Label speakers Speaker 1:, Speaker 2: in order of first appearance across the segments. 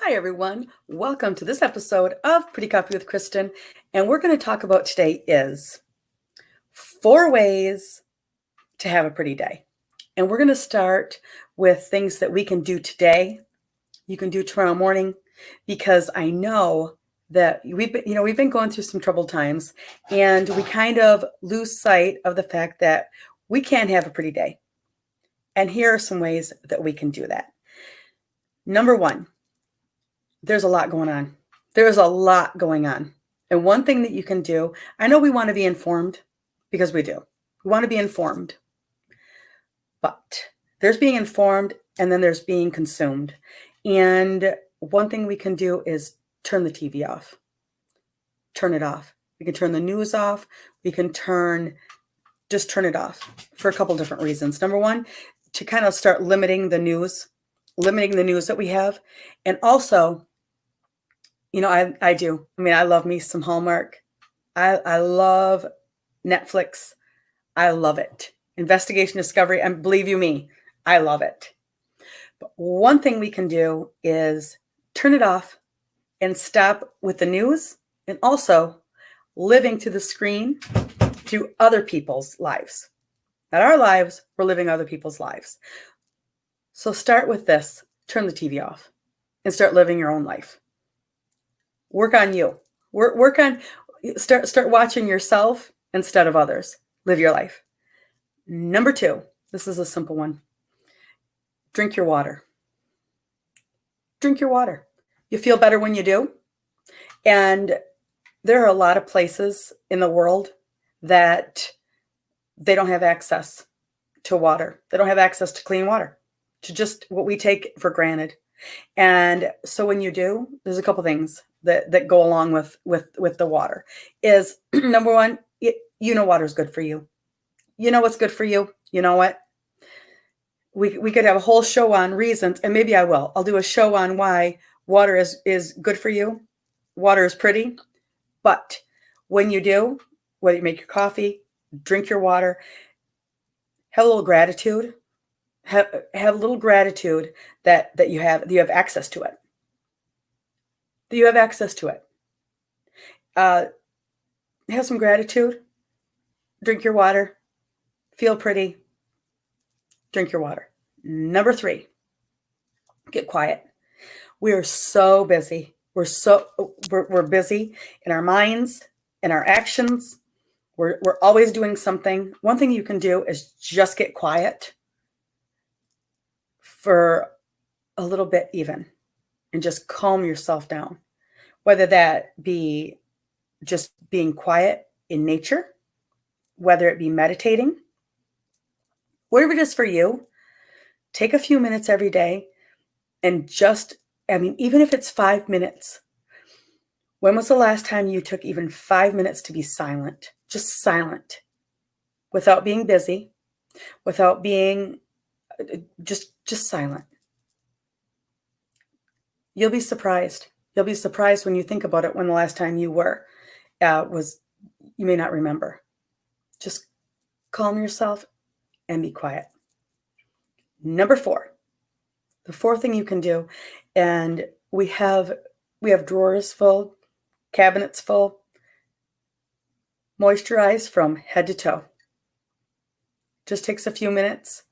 Speaker 1: Hi, everyone. Welcome to this episode of Pretty Coffee with Kristen. And we're going to talk about today is 4 ways to have a pretty day. And we're going to start with things that we can do today. You can do tomorrow morning, because I know that we've been going through some troubled times, and we kind of lose sight of the fact that we can have a pretty day. And here are some ways that we can do that. Number 1, there's a lot going on. There's a lot going on. And one thing that you can do, I know we want to be informed, because we do. We want to be informed. But there's being informed, and then there's being consumed. And one thing we can do is turn the TV off. Turn it off. We can turn the news off. We can just turn it off for a couple different reasons. Number 1, to kind of start limiting the news that we have. And also, I do. I love me some Hallmark. I love Netflix. I love it. Investigation Discovery. And believe you me, I love it. But one thing we can do is turn it off and stop with the news, and also living to the screen through other people's lives. Not our lives, we're living other people's lives. So start with this. Turn the TV off and start living your own life. Work on you. Start watching yourself instead of others. Live your life. Number 2, this is a simple one. Drink your water. Drink your water. You feel better when you do. And there are a lot of places in the world that they don't have access to water. They don't have access to clean water, to just what we take for granted. And so when you do, there's a couple things that go along with the water. Is number 1, water is good for you. You know what's good for you. You know what? We could have a whole show on reasons, and maybe I will. I'll do a show on why water is good for you. Water is pretty. But when you do, whether you make your coffee, drink your water, have a little gratitude. Have a little gratitude that you have access to it. That you have access to it. Have some gratitude. Drink your water. Feel pretty. Drink your water. Number 3, get quiet. We are so busy. We're busy in our minds, in our actions. We're always doing something. One thing you can do is just get quiet for a little bit even, and just calm yourself down. Whether that be just being quiet in nature, whether it be meditating, whatever it is for you, take a few minutes every day and even if it's 5 minutes. When was the last time you took even 5 minutes to be silent? Just silent, without being busy, without being just silent. You'll be surprised. You'll be surprised when you think about it, when the last time you were was. You may not remember. Just calm yourself and be quiet. Number 4, the 4th thing you can do, and we have drawers full, cabinets full. Moisturize from head to toe. Just takes a few minutes.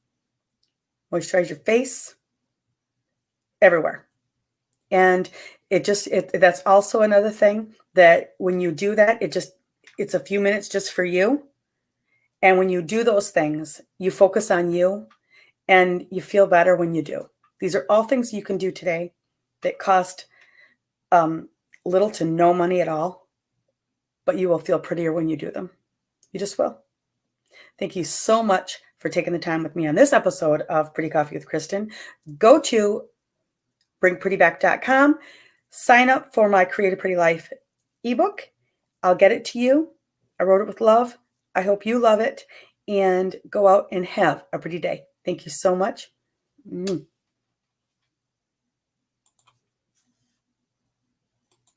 Speaker 1: Moisturize your face, everywhere. And that's also another thing, that when you do that, it's a few minutes just for you. And when you do those things, you focus on you, and you feel better when you do. These are all things you can do today that cost little to no money at all, but you will feel prettier when you do them. You just will. Thank you so much for taking the time with me on this episode of Pretty Coffee with Kristen. Go to bringprettyback.com, sign up for my Create a Pretty Life ebook. I'll get it to you. I wrote it with love. I hope you love it, and go out and have a pretty day. Thank you so much.